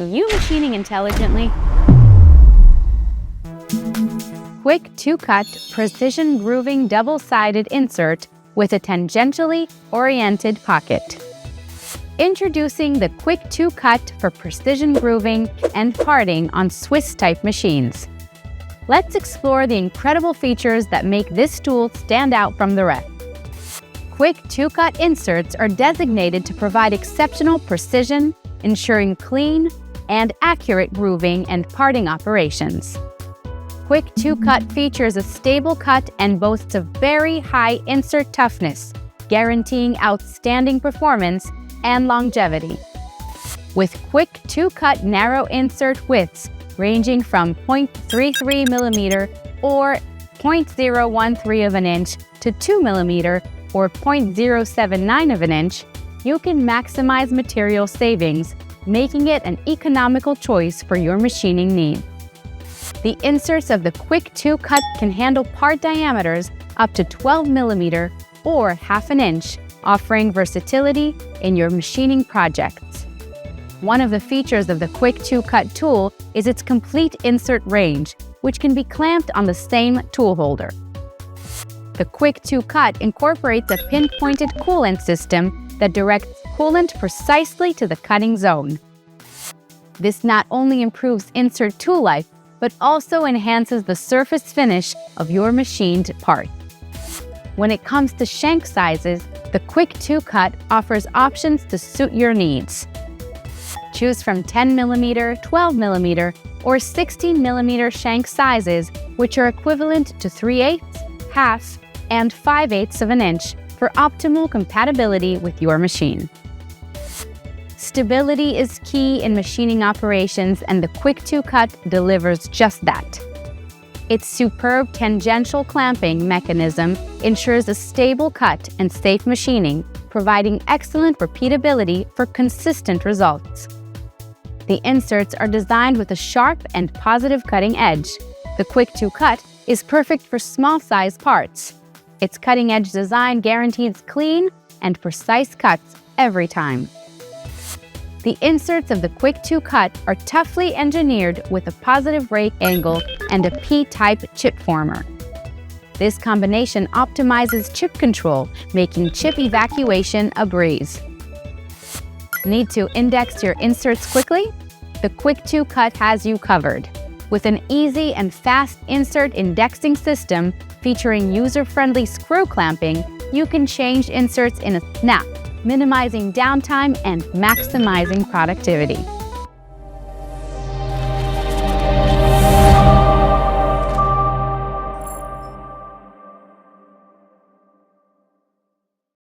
you machining intelligently? Quick2Cut precision grooving double-sided insert with a tangentially oriented pocket. Introducing the Quick2Cut for precision grooving and parting on Swiss-type machines. Let's explore the incredible features that make this tool stand out from the rest. Quick2Cut inserts are designated to provide exceptional precision, ensuring clean and accurate grooving and parting operations. Quick2Cut features a stable cut and boasts a very high insert toughness, guaranteeing outstanding performance and longevity. With Quick2Cut narrow insert widths ranging from 0.33 mm or 0.013 of an inch to 2 mm or 0.079 of an inch, you can maximize material savings, making it an economical choice for your machining needs. The inserts of the Quick2Cut can handle part diameters up to 12 mm or half an inch, offering versatility in your machining projects. One of the features of the Quick2Cut tool is its complete insert range, which can be clamped on the same tool holder. The Quick2Cut incorporates a pinpointed coolant system that directs coolant precisely to the cutting zone. This not only improves insert tool life, but also enhances the surface finish of your machined part. When it comes to shank sizes, the Quick2Cut offers options to suit your needs. Choose from 10 mm, 12 mm, or 16 mm shank sizes, which are equivalent to 3/8, half, and 5/8 of an inch for optimal compatibility with your machine. Stability is key in machining operations, and the Quick2Cut delivers just that. Its superb tangential clamping mechanism ensures a stable cut and safe machining, providing excellent repeatability for consistent results. The inserts are designed with a sharp and positive cutting edge. The Quick2Cut is perfect for small-size parts. Its cutting-edge design guarantees clean and precise cuts every time. The inserts of the Quick2Cut are toughly engineered with a positive rake angle and a P-type chip former. This combination optimizes chip control, making chip evacuation a breeze. Need to index your inserts quickly? The Quick2Cut has you covered. With an easy and fast insert indexing system featuring user-friendly screw clamping, you can change inserts in a snap, minimizing downtime and maximizing productivity.